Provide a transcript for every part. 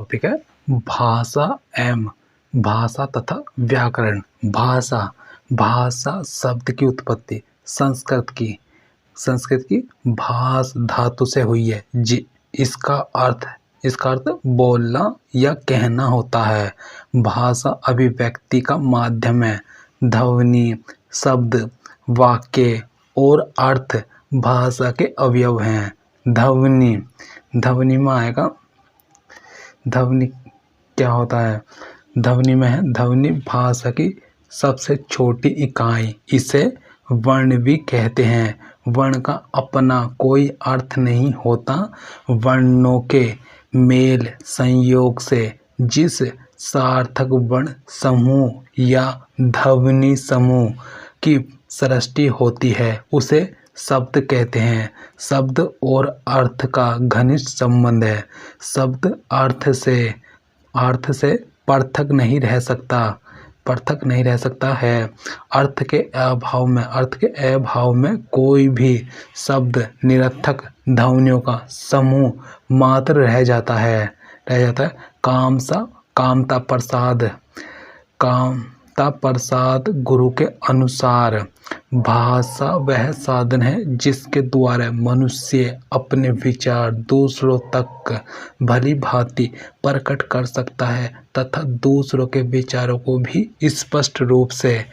Topic है भाषा एवं भाषा तथा व्याकरण। भाषा शब्द की उत्पत्ति संस्कृत की भाष धातु से हुई है। इसका अर्थ बोलना या कहना होता है। भाषा अभिव्यक्ति का माध्यम है। ध्वनि, शब्द, वाक्य और अर्थ भाषा के अवयव हैं। ध्वनि में आएगा, ध्वनि क्या होता है? ध्वनि में है, ध्वनि भाषा की सबसे छोटी इकाई। इसे वर्ण भी कहते हैं। वर्ण का अपना कोई अर्थ नहीं होता। वर्णों के मेल संयोग से जिस सार्थक वर्ण समूह या ध्वनि समूह की सृष्टि होती है उसे शब्द कहते हैं। शब्द और अर्थ का घनिष्ठ संबंध है। शब्द अर्थ से पृथक नहीं रह सकता है। अर्थ के अभाव में कोई भी शब्द निरर्थक ध्वनियों का समूह मात्र रह जाता है। कामता प्रसाद गुरु के अनुसार भाषा वह साधन है जिसके द्वारा मनुष्य अपने विचार दूसरों तक भली भांति प्रकट कर सकता है तथा दूसरों के विचारों को भी स्पष्ट रूप से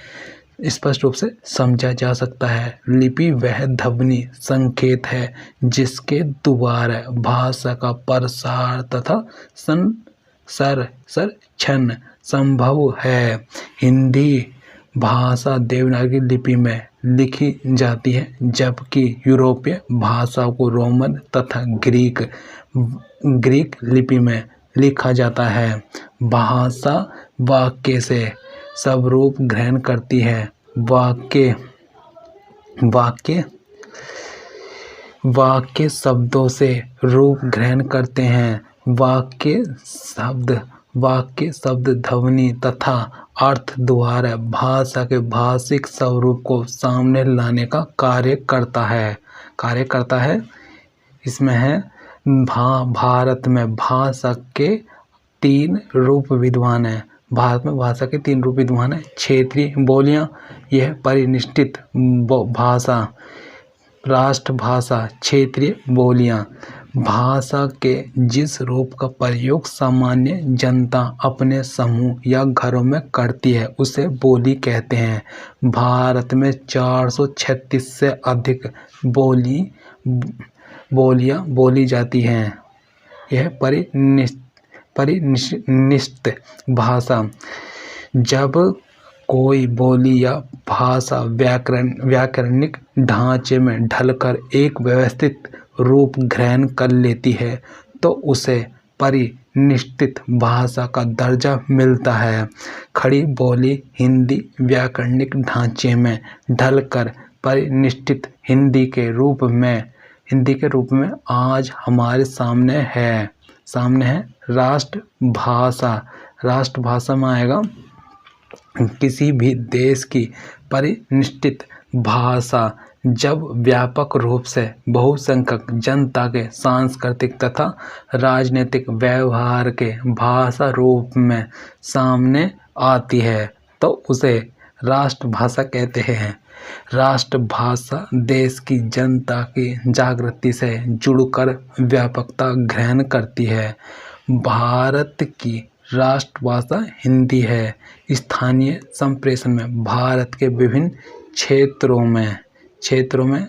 समझा जा सकता है। लिपि वह ध्वनि संकेत है जिसके द्वारा भाषा का प्रसार तथा संरक्षण संभव है। हिंदी भाषा देवनागरी लिपि में लिखी जाती है, जबकि यूरोपीय भाषाओं को रोमन तथा ग्रीक लिपि में लिखा जाता है। भाषा वाक्य से स्वरूप ग्रहण करती है। वाक्य शब्दों से रूप ग्रहण करते हैं। वाक्य शब्द ध्वनि तथा अर्थ द्वारा भाषा के भाषिक स्वरूप को सामने लाने का कार्य करता है। इसमें है भारत में भाषा के तीन रूप विद्यमान है। क्षेत्रीय बोलियां, यह परिनिष्ठित भाषा, राष्ट्रभाषा, क्षेत्रीय बोलियां। भाषा के जिस रूप का प्रयोग सामान्य जनता अपने समूह या घरों में करती है उसे बोली कहते हैं। भारत में 436 से अधिक बोलियां बोली जाती हैं। यह परिनिष्ठित भाषा। जब कोई बोली या भाषा व्याकरणिक ढांचे में ढलकर एक व्यवस्थित रूप ग्रहण कर लेती है तो उसे परिनिष्ठित भाषा का दर्जा मिलता है। खड़ी बोली हिंदी व्याकरणिक ढांचे में ढलकर परिनिष्ठित हिंदी के रूप में आज हमारे सामने है राष्ट्रभाषा। राष्ट्रभाषा में आएगा किसी भी देश की परिनिष्ठित भाषा जब व्यापक रूप से बहुसंख्यक जनता के सांस्कृतिक तथा राजनीतिक व्यवहार के भाषा रूप में सामने आती है तो उसे राष्ट्रभाषा कहते हैं। राष्ट्रभाषा देश की जनता की जागृति से जुड़कर व्यापकता ग्रहण करती है। भारत की राष्ट्रभाषा हिंदी है। स्थानीय संप्रेषण में भारत के विभिन्न क्षेत्रों में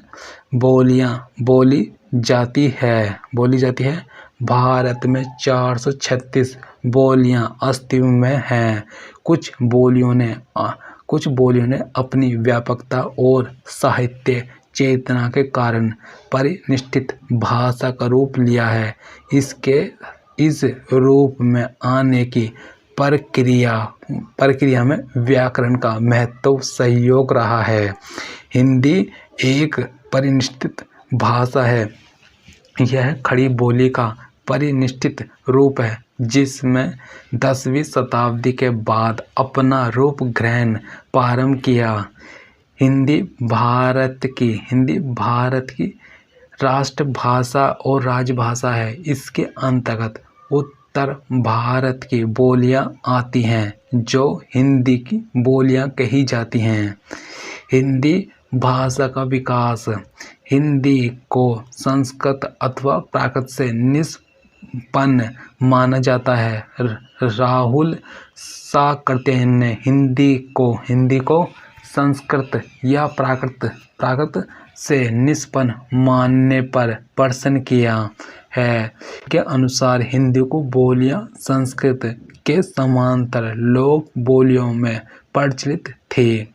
बोलियां बोली जाती है। भारत में 436 बोलियां अस्तित्व में हैं। कुछ बोलियों ने अपनी व्यापकता और साहित्य चेतना के कारण परिनिष्ठित भाषा का रूप लिया है। इस रूप में आने की प्रक्रिया में व्याकरण का महत्व सहयोग रहा है। हिंदी एक परिनिष्ठित भाषा है। यह खड़ी बोली का परिनिष्ठित रूप है जिसमें 10वीं शताब्दी के बाद अपना रूप ग्रहण प्रारंभ किया। हिंदी भारत की राष्ट्रभाषा और राजभाषा है। इसके अंतर्गत उत्तर भारत की बोलियां आती हैं जो हिंदी की बोलियां कही जाती हैं। हिंदी भाषा का विकास। हिंदी को संस्कृत अथवा प्राकृत से निष्पन्न माना जाता है। राहुल साकर्त्य ने हिंदी को संस्कृत या प्राकृत से निष्पन्न मानने पर प्रश्न किया है। के अनुसार हिंदी को बोलियां संस्कृत के समांतर लोक बोलियों में प्रचलित थी,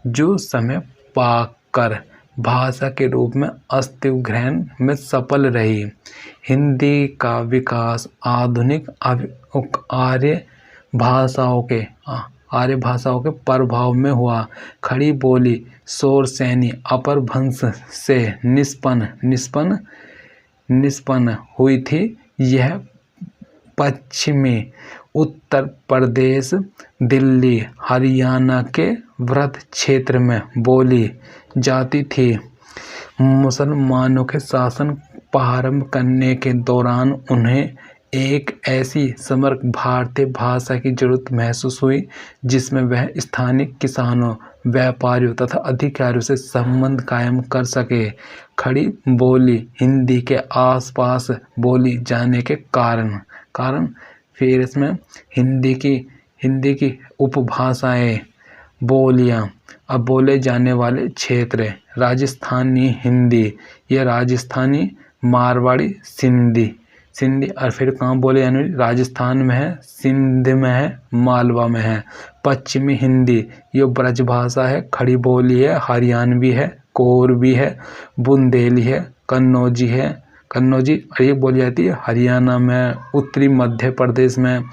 जो समय पाकर भाषा के रूप में अस्तित्व ग्रहण में सफल रही। हिंदी का विकास आधुनिक आर्य भाषाओं के प्रभाव में हुआ। खड़ी बोली शौरसेनी अपभ्रंश से निष्पन्न हुई थी। यह पश्चिमी उत्तर प्रदेश, दिल्ली, हरियाणा के वृहद क्षेत्र में बोली जाती थी। मुसलमानों के शासन प्रारंभ करने के दौरान उन्हें एक ऐसी समग्र भारतीय भाषा की जरूरत महसूस हुई जिसमें वह स्थानीय किसानों, व्यापारियों तथा अधिकारियों से संबंध कायम कर सके। खड़ी बोली हिंदी के आसपास बोली जाने के कारण फिर इसमें हिंदी की उपभाषाएं, बोलियां, अब बोले जाने वाले क्षेत्र। राजस्थानी हिंदी, यह राजस्थानी, मारवाड़ी, सिंधी और फिर कहाँ बोले जाने वाली? राजस्थान में है, सिंध में है, मालवा में है। पश्चिमी हिंदी, ये ब्रज भाषा है, खड़ी बोली है, हरियाणवी है, कोरवी है, बुंदेली है, कन्नौजी और ये बोली जाती है हरियाणा में, उत्तरी मध्य प्रदेश में,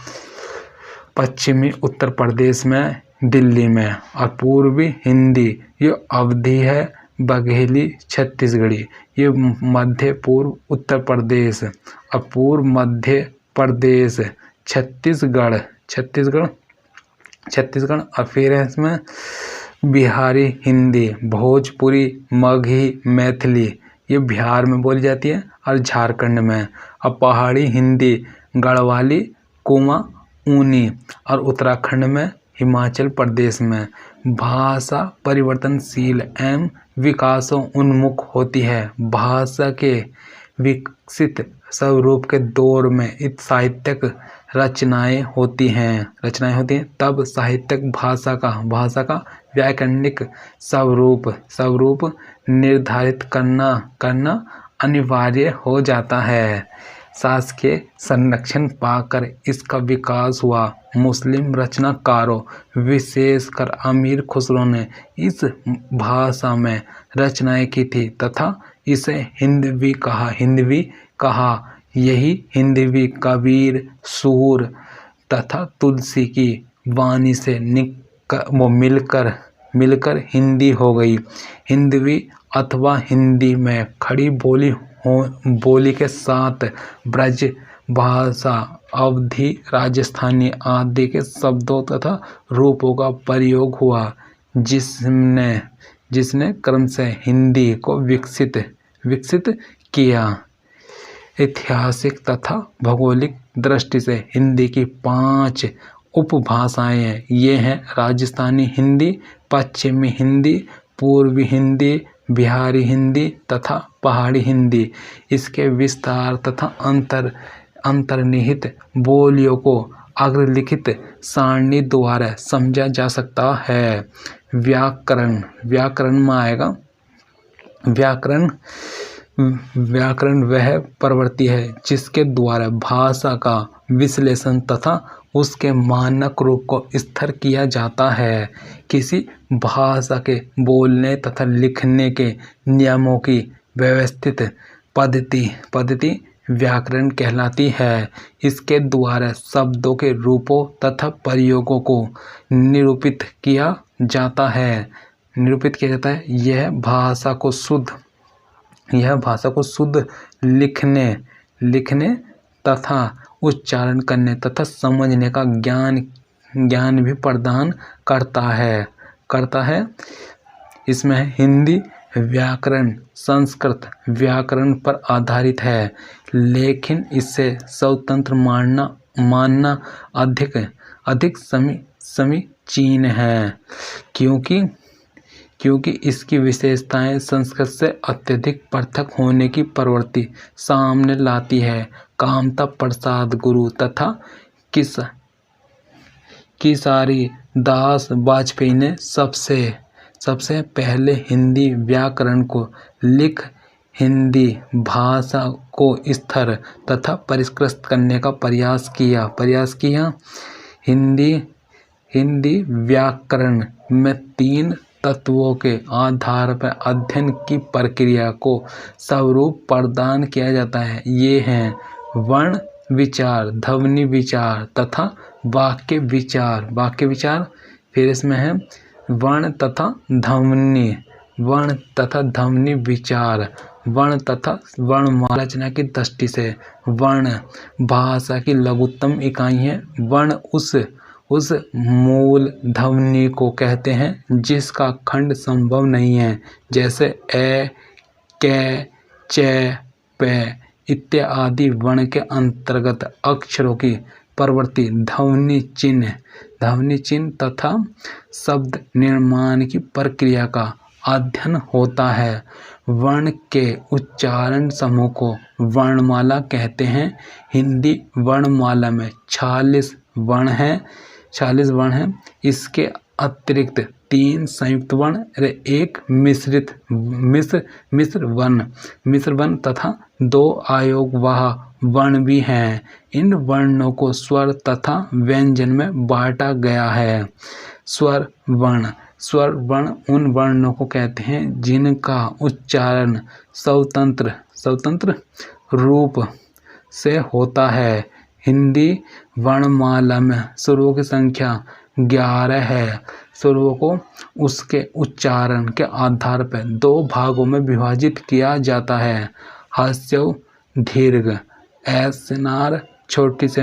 पश्चिमी उत्तर प्रदेश में, दिल्ली में। और पूर्वी हिंदी, ये अवधी है, बघेली, छत्तीसगढ़ी, ये मध्य पूर्व उत्तर प्रदेश और पूर्व मध्य प्रदेश, छत्तीसगढ़ और फिर है इसमें बिहारी हिंदी, भोजपुरी, मगही, मैथिली, ये बिहार में बोली जाती है और झारखंड में। और पहाड़ी हिंदी, गढ़वाली, कुमाऊनी और उत्तराखंड में, हिमाचल प्रदेश में। भाषा परिवर्तनशील एवं विकासोन्मुख होती है। भाषा के विकसित स्वरूप के दौर में साहित्यिक रचनाएं होती हैं तब साहित्यिक भाषा का व्याकरणिक स्वरूप निर्धारित करना अनिवार्य हो जाता है। शासकीय संरक्षण पाकर इसका विकास हुआ। मुस्लिम रचनाकारों, विशेषकर अमीर खुसरो ने इस भाषा में रचनाएं की थी तथा इसे हिंदवी कहा। यही हिंदवी कबीर, सूर तथा तुलसी की वाणी से मिलकर हिंदी हो गई। हिंदवी अथवा हिंदी में खड़ी बोली के साथ ब्रज भाषा, अवधी, राजस्थानी आदि के शब्दों तथा रूपों का प्रयोग हुआ, जिसने क्रमशः हिंदी को विकसित किया। ऐतिहासिक तथा भौगोलिक दृष्टि से हिंदी की 5 उपभाषाएं हैं। ये हैं राजस्थानी हिंदी, पश्चिमी हिंदी, पूर्वी हिंदी, बिहारी हिंदी तथा पहाड़ी हिंदी। इसके विस्तार तथा अंतर्निहित बोलियों को अग्रलिखित सारणी द्वारा समझा जा सकता है। व्याकरण में आएगा। व्याकरण वह प्रवृत्ति है जिसके द्वारा भाषा का विश्लेषण तथा उसके मानक रूप को स्थिर किया जाता है। किसी भाषा के बोलने तथा लिखने के नियमों की व्यवस्थित पद्धति व्याकरण कहलाती है। इसके द्वारा शब्दों के रूपों तथा प्रयोगों को निरूपित किया जाता है। यह भाषा को शुद्ध लिखने तथा उच्चारण करने तथा समझने का ज्ञान भी प्रदान करता है। इसमें हिंदी व्याकरण संस्कृत व्याकरण पर आधारित है, लेकिन इसे स्वतंत्र मानना मानना अधिक अधिक समीचीन है, क्योंकि इसकी विशेषताएं संस्कृत से अत्यधिक पृथक होने की प्रवृत्ति सामने लाती है। कामता प्रसाद गुरु तथा किसारी दास वाजपेयी ने सबसे पहले हिंदी व्याकरण को लिख हिंदी भाषा को स्थिर तथा परिष्कृत करने का प्रयास किया। हिंदी व्याकरण में 3 तत्वों के आधार पर अध्ययन की प्रक्रिया को स्वरूप प्रदान किया जाता है। ये हैं वर्ण विचार, ध्वनि विचार तथा वाक्य विचार। फिर इसमें है वर्ण तथा ध्वनि विचार। वर्ण तथा वर्णमाला रचना की दृष्टि से वर्ण भाषा की लघुत्तम इकाई है। वर्ण उस मूल ध्वनि को कहते हैं जिसका खंड संभव नहीं है, जैसे ए, कै, च, पे इत्यादि। वर्ण के अंतर्गत अक्षरों की प्रवृत्ति, ध्वनि चिन्ह तथा शब्द निर्माण की प्रक्रिया का अध्ययन होता है। वर्ण के उच्चारण समूह को वर्णमाला कहते हैं। हिंदी वर्णमाला में 46 वर्ण हैं। इसके अतिरिक्त 3 संयुक्त वर्ण और 1 मिश्र वर्ण तथा 2 अयोगवाह वर्ण भी हैं। इन वर्णों को स्वर तथा व्यंजन में बांटा गया है। स्वर वर्ण उन वर्णों को कहते हैं जिनका उच्चारण स्वतंत्र रूप से होता है। हिंदी वर्णमाला में स्वरों की संख्या 11 है। स्वरों को उसके उच्चारण के आधार पर 2 भागों में विभाजित किया जाता है। ह्रस्व दीर्घ। ऐसनार छोटी से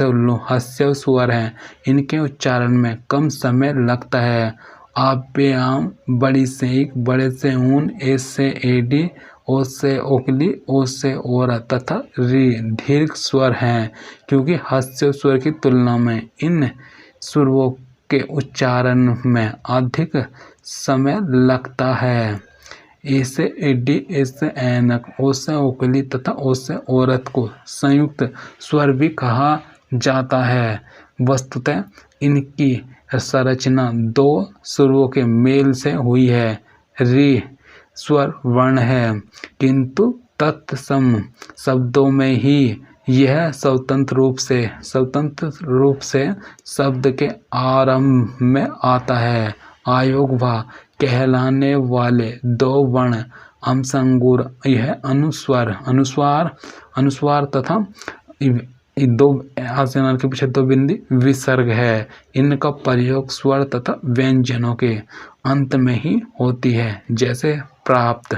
उल्लू ह्रस्व स्वर हैं। इनके उच्चारण में कम समय लगता है। आव्याम बड़ी से इक, बड़े से ऊन, ए से एडी, ओ से ओकली, ओ से ओरा तथा री दीर्घ स्वर हैं, क्योंकि ह्रस्व स्वर की तुलना में इन स्वरों के उच्चारण में अधिक समय लगता है। ए से एडी, ए से ऐनक, ओ से ओकली तथा ओ से औरत को संयुक्त स्वर भी कहा जाता है। वस्तुतः इनकी संरचना 2 स्वरों के मेल से हुई है। री स्वर वर्ण है, किंतु तत्सम शब्दों में ही यह स्वतंत्र रूप से शब्द के आरंभ में आता है। अयोगवाह कहलाने वाले 2 वर्ण अमसंगूर, यह अनुस्वार तथा 2 आसनार के पीछे 2 बिंदी विसर्ग है। इनका प्रयोग स्वर तथा व्यंजनों के अंत में ही होती है, जैसे प्रात।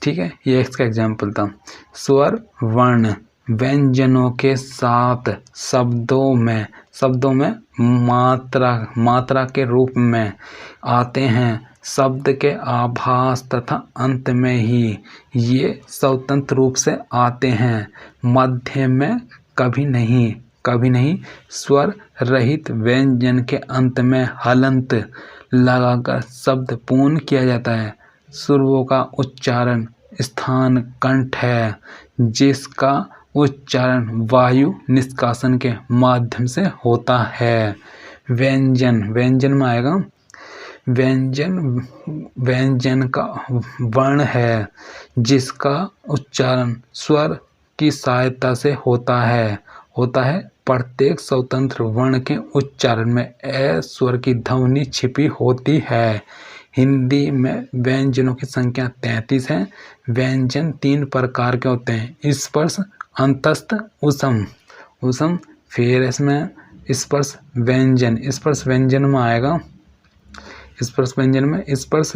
ठीक है, ये इसका एग्जाम्पल था। स्वर वर्ण व्यंजनों के साथ शब्दों में मात्रा के रूप में आते हैं। शब्द के आभास तथा अंत में ही ये स्वतंत्र रूप से आते हैं, मध्य में कभी नहीं। स्वर रहित व्यंजन के अंत में हलंत लगाकर शब्द पूर्ण किया जाता है। स्वरों का उच्चारण स्थान कंठ है, जिसका उच्चारण वायु निष्कासन के माध्यम से होता है। व्यंजन में आएगा। व्यंजन का वर्ण है जिसका उच्चारण स्वर की सहायता से होता है। प्रत्येक स्वतंत्र वर्ण के उच्चारण में ए स्वर की ध्वनि छिपी होती है। हिंदी में व्यंजनों की संख्या 33 है। व्यंजन 3 प्रकार के होते हैं: स्पर्श, अंतस्थ, उसम। फिर इसमें स्पर्श व्यंजन में आएगा। स्पर्श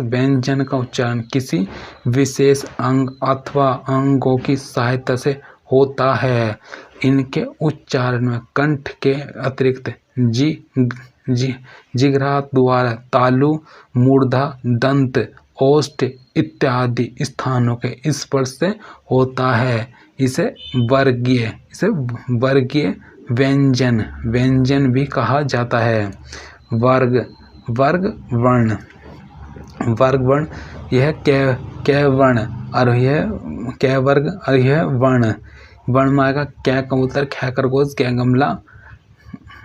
व्यंजन का उच्चारण किसी विशेष अंग अथवा अंगों की सहायता से होता है। इनके उच्चारण में कंठ के अतिरिक्त जिह्वा द्वारा तालु, मूर्धा, दंत, ओष्ठ इत्यादि स्थानों के स्पर्श से होता है। इसे वर्गीय व्यंजन भी कहा जाता है। वर्ग वर्ण यह कै वर्ण और यह कै वर्ग और यह वर्ण में आएगा कै कबूतर, ख खरगोश, कै गमला,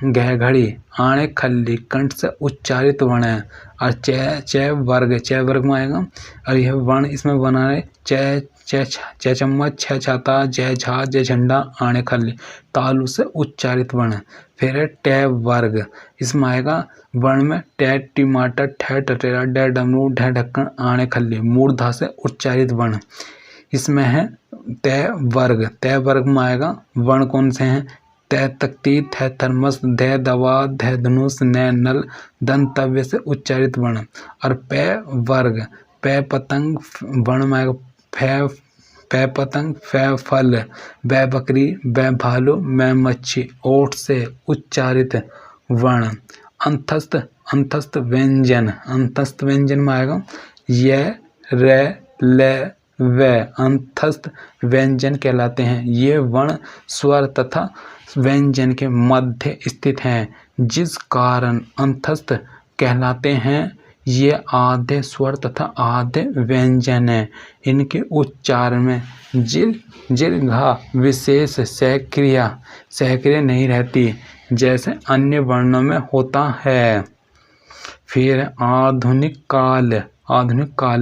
गह घड़ी, आणे खल्ली कंठ से उच्चारित वर्ण है। और च वर्ग में आएगा और यह वर्ण इसमें बना है च चम्मच, छ छाता, जय झा, जय झंडा, आणे खल्ली तालु से उच्चारित वर्ण। फिर है ट वर्ग, इसमें आएगा वर्ण में ट टमाटर, ठ टटेरा, ड डमरू, ढ ढक्कन, आणे खल्ली मूर्धा से उच्चारित वर्ण। इसमें है त वर्ग में आएगा वर्ण कौन से हैं? त तख्ती, थ थर्मस, ध दवा, ध धनुष, न नल, दंतव्य से उच्चारित वर्ण। और प वर्ग पतंग वर्ण में आएगा फ पतंग, फ फल, ब बकरी, ब भालू, म मच्छी ओठ से उच्चारित वर्ण। अंतस्थ व्यंजन में आएगा य, र, ल, व अंतस्थ व्यंजन कहलाते हैं। ये वर्ण स्वर तथा व्यंजन के मध्य स्थित हैं, जिस कारण अंतस्थ कहलाते हैं। ये आधे स्वर तथा आधे व्यंजन है। इनके उच्चारण में दीर्घा विशेष सक्रिय नहीं रहती, जैसे अन्य वर्णों में होता है। फिर आधुनिक काल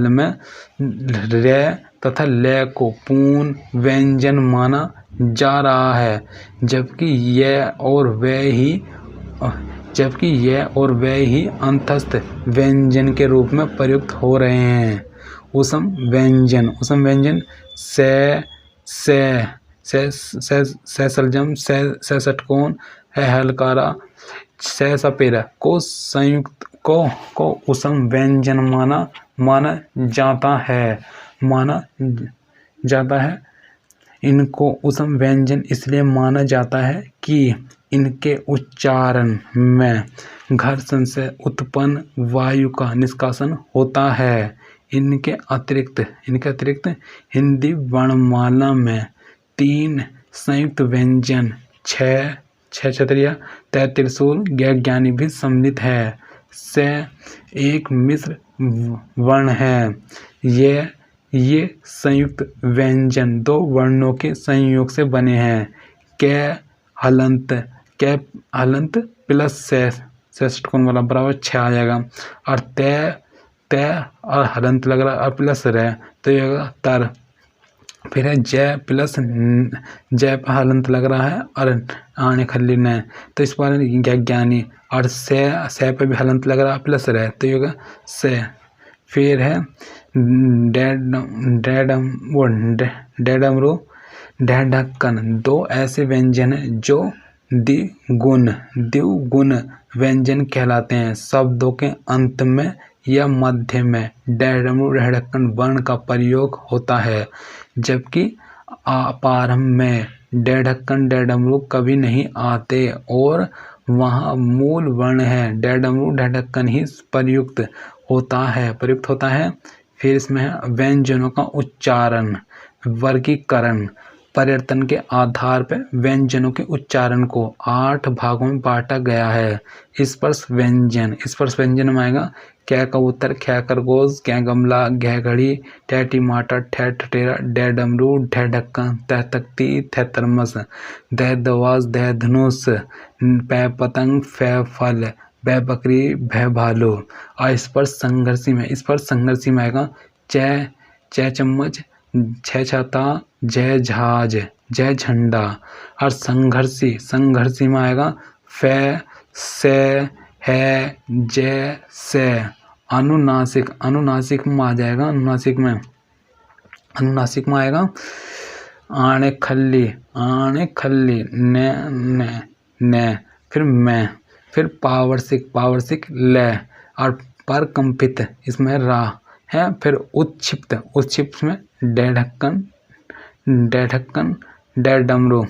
में र तथा ल को पूर्ण व्यंजन माना जा रहा है, जबकि यह और वे ही अंतस्थ व्यंजन के रूप में प्रयुक्त हो रहे हैं। उसम व्यंजन से सलजम, से षटकोण, है हलकारा, से सपेरा को संयुक्त को उसम व्यंजन माना जाता है। इनको उसम व्यंजन इसलिए माना जाता है कि इनके उच्चारण में घर्षण से उत्पन्न वायु का निष्कासन होता है। इनके अतिरिक्त हिंदी वर्णमाला में 3 संयुक्त व्यंजन, 6 छतरिया, त त्रिशूल, ज्ञानी भी सम्मिलित है। से एक मिश्र वर्ण है। ये संयुक्त व्यंजन 2 वर्णों के संयोग से बने हैं। कै हलंत प्लस से षटकोण वाला बराबर 6 आ जाएगा। और त और हलंत लग रहा है और प्लस रह तो ये होगा तर। फिर है जय प्लस जय पर हलंत लग रहा है और आने खल्ली न, तो इस बार ज्ञानी। और से पे भी हलंत लग रहा है प्लस रह तो ये होगा से। फिर है डमरू, ढक्कन 2 ऐसे व्यंजन हैं जो द्विगुण व्यंजन कहलाते हैं। शब्दों के अंत में या मध्य में डमरू ढक्कन वर्ण का प्रयोग होता है, जबकि प्रारंभ में ढक्कन डमरू कभी नहीं आते और वहाँ मूल वर्ण है डमरू ढक्कन ही प्रयुक्त होता है। फिर इसमें है व्यंजनों का उच्चारण वर्गीकरण। पर्यटन के आधार पर व्यंजनों के उच्चारण को 8 भागों में बांटा गया है। स्पर्श व्यंजन में आएगा कै कबूतर, ख खरगोश, कै गमला, घ घड़ी, ट टमाटर, ठ टटेरा, ड डमरू, ढ ढक्कन, त तख्ती, थ थर्मस, ध दवास, ध धनुष, प पतंग, फ फल, ब बकरी, भ भालू। और स्पर्श संघर्षी में आएगा च चम्मच, छ छाता, जय जहाज, जय झंडा। और संघर्षी में आएगा फ से, है, जय से। अनुनासिक में आ जाएगा अनुनासिक में आएगा आने खल्ली न। फिर मैं, फिर पावरसिक ल। और परकंपित इसमें रा है। फिर उत्क्षिप्त में ढक्कन ड डमरू।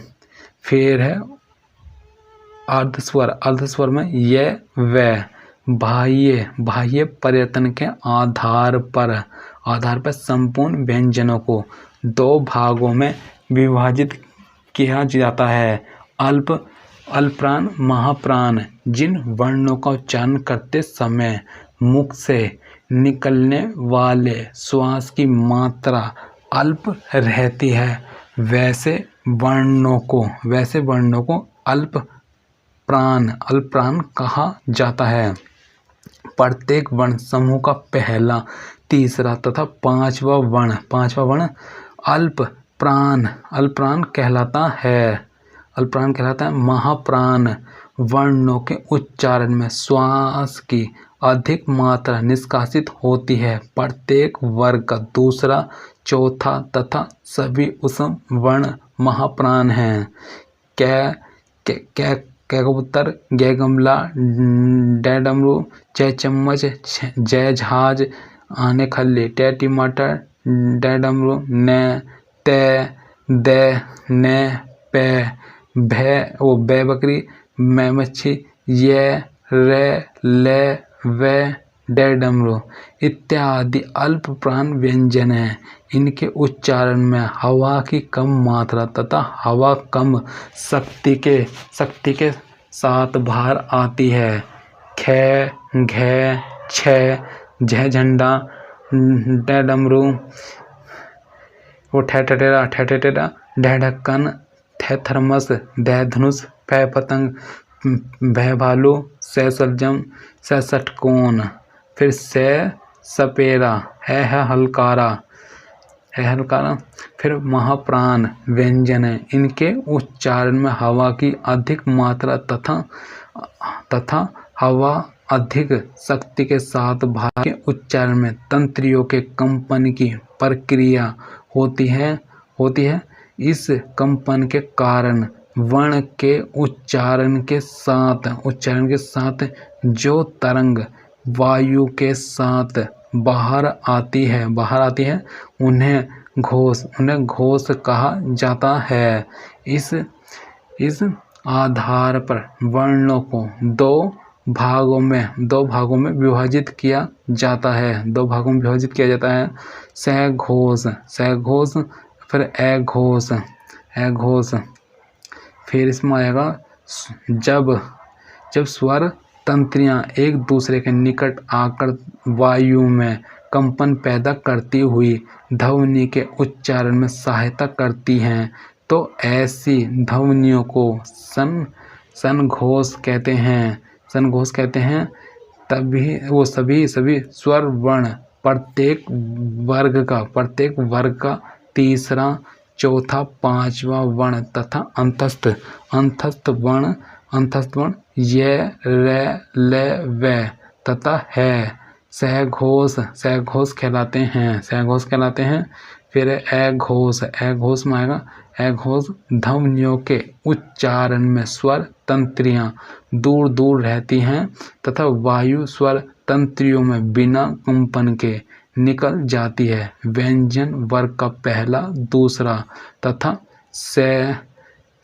फिर है अर्धस्वर में ये व। बाह्य पर्यटन के आधार पर संपूर्ण व्यंजनों को 2 भागों में विभाजित किया जाता है। अल्प, अल्पप्राण, महाप्राण। जिन वर्णों का उच्चारण करते समय मुख से निकलने वाले श्वास की मात्रा अल्प रहती है, वैसे वर्णों को अल्पप्राण कहा जाता है। प्रत्येक वर्ण समूह का पहला, तीसरा तथा पांचवा वर्ण अल्पप्राण कहलाता है। महाप्राण वर्णों के उच्चारण में श्वास की अधिक मात्रा निष्कासित होती है। प्रत्येक वर्ग का दूसरा, चौथा तथा सभी उसम वर्ण महाप्राण हैं। कै कबूतर, गे गमला, डै डमरू, चे चम्मच, जय जहाज, आने खल्ली, टे टमाटर, डै डमरू, ने, ते, दे, ने, पे, भे बकरी, मैं मच्छी, ये, रे, ले, वे, डे डमरू इत्यादि अल्पप्राण व्यंजन हैं। इनके उच्चारण में हवा की कम मात्रा तथा हवा कम शक्ति के साथ बाहर आती है। खे, घे, छे, झे झंडा, डे डमरू, वो ठे ठेठेरा, ढे ढक्कन, थे थर्मस, दे धनुष, फे पतंग, भे भालू, से सलजम, से षटकोण। फिर से सपेरा, है हलकारा। फिर महाप्राण व्यंजन है। इनके उच्चारण में हवा की अधिक मात्रा तथा हवा अधिक शक्ति के साथ बाहर के उच्चारण में तंत्रियों के कंपन की प्रक्रिया होती है। इस कंपन के कारण वर्ण के उच्चारण के साथ जो तरंग वायु के साथ बाहर आती है उन्हें घोष कहा जाता है। इस आधार पर वर्णों को दो भागों में विभाजित किया जाता है। सघोष, फिर अघोष। फिर इसमें आएगा जब स्वर तंत्रियां एक दूसरे के निकट आकर वायु में कंपन पैदा करती हुई ध्वनि के उच्चारण में सहायता करती हैं, तो ऐसी ध्वनियों को संघोष कहते हैं। तभी वो सभी स्वर वर्ण प्रत्येक वर्ग का तीसरा, चौथा, पांचवा वर्ण तथा अंतस्थ वर्ण ये, रे, ले, वे तथा है सहघोष कहलाते हैं। फिर अघोष में आएगा। अघोष ध्वनियों के उच्चारण में स्वर तंत्रियां दूर रहती हैं तथा वायु स्वर तंत्रियों में बिना कंपन के निकल जाती है। व्यंजन वर्ग का पहला, दूसरा तथा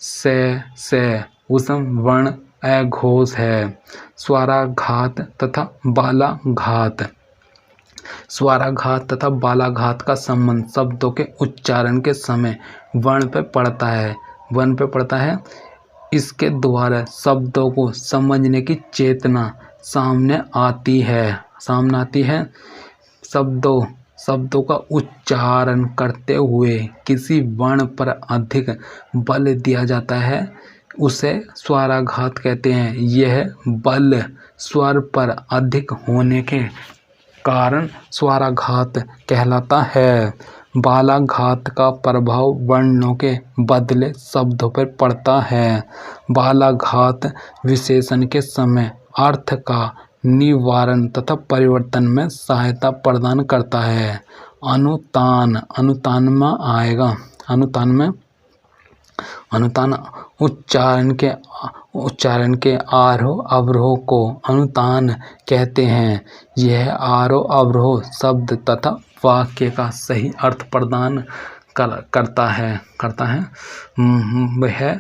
से उसम वर्ण अघोष है। स्वाराघात तथा बालाघात का संबंध शब्दों के उच्चारण के समय वर्ण पे पड़ता है। इसके द्वारा शब्दों को समझने की चेतना सामने आती है। शब्दों का उच्चारण करते हुए किसी वर्ण पर अधिक बल दिया जाता है, उसे स्वाराघात कहते हैं। यह बल स्वर पर अधिक होने के कारण स्वाराघात कहलाता है। बालाघात का प्रभाव वर्णों के बदले शब्दों पर पड़ता है। बालाघात विशेषण के समय अर्थ का निवारण तथा परिवर्तन में सहायता प्रदान करता है। अनुतान में आएगा। अनुतान उच्चारण के आरोह अवरोह को अनुतान कहते हैं। यह आरोह अवरोह शब्द तथा वाक्य का सही अर्थ प्रदान करता है। वह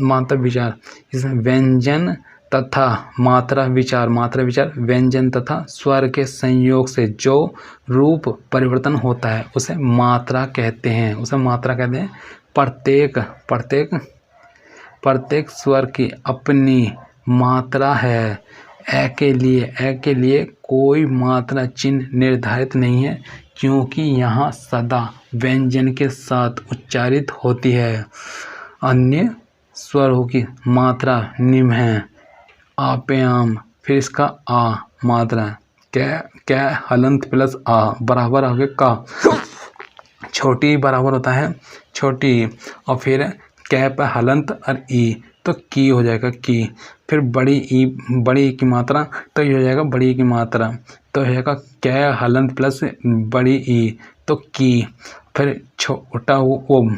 मात्र विचार। इसमें व्यंजन तथा मात्रा विचार व्यंजन तथा स्वर के संयोग से जो रूप परिवर्तन होता है उसे मात्रा कहते हैं। प्रत्येक स्वर की अपनी मात्रा है। ए के लिए कोई मात्रा चिन्ह निर्धारित नहीं है, क्योंकि यहाँ सदा व्यंजन के साथ उच्चारित होती है। अन्य स्वरों की मात्रा निम्न है। आप्याम, फिर इसका आ मात्रा कै हलंत प्लस आ बराबर आगे का, छोटी बराबर होता है छोटी, और फिर कै पे हलंत और ई तो की हो जाएगा की। फिर बड़ी ई की मात्रा तो ये हो जाएगा बड़ी की मात्रा, तो हो जाएगा कै हलंत प्लस बड़ी ई तो की। फिर छोटा वो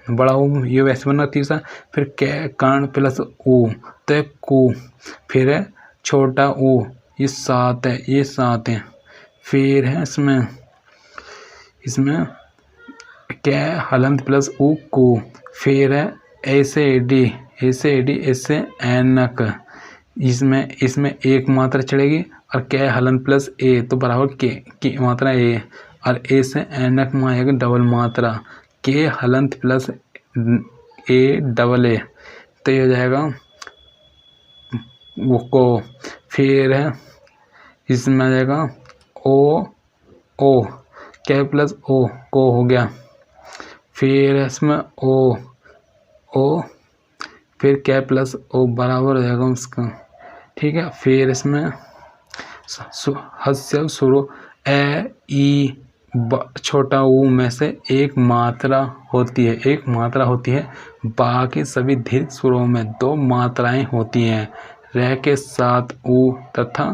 बड़ा ऊ ये वैसे बनना तीसरा। फिर कै कर्ण प्लस ऊ तो कू। फिर छोटा ऊ ये सात है। फिर है इसमें कै हलंत प्लस ऊ को। फिर है ऐसे डी ऐसे ऐनक, इसमें एक मात्रा चढ़ेगी और कै हलंत प्लस ए तो बराबर के की मात्रा ए, और ए से ऐनक में आएगा डबल मात्रा के हलंत प्लस ए डबल ए तो ये हो जाएगा वो को। फिर है इसमें आ जाएगा ओ कै प्लस ओ को हो गया। फिर इसमें ओ फिर कै प्लस ओ बराबर हो जाएगा उसका, ठीक है। फिर इसमें हस्य शुरू ए ई छोटा ऊ में से एक मात्रा होती है। बाकी सभी दीर्घ स्वरों में दो मात्राएं होती हैं। र के साथ ऊ तथा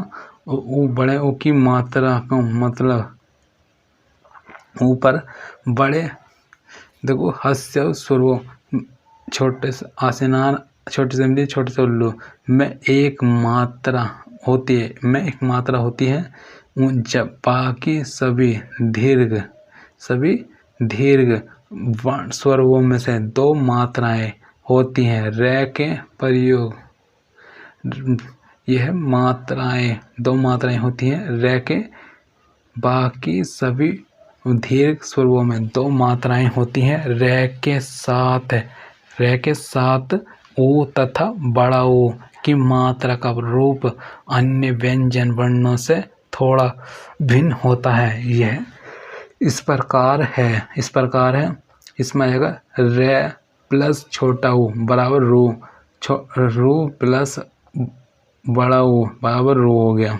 ऊ बड़े ऊ की मात्रा का मतलब ऊपर बड़े, देखो हस्य स्वरों छोटे से आसनान छोटे से उल्लू में एक मात्रा होती है। जब बाकी सभी दीर्घ स्वरों में से दो मात्राएं होती हैं। र के प्रयोग यह दो मात्राएं होती हैं। र के बाकी सभी दीर्घ स्वरों में दो मात्राएं होती हैं। र के साथ ऊ तथा बड़ा ऊ की मात्रा का रूप अन्य व्यंजन वर्णों से थोड़ा भिन्न होता है। यह इस प्रकार है। इसमें आएगा र प्लस छोटा ऊ बराबर रू प्लस बड़ा ऊ बराबर रू हो गया।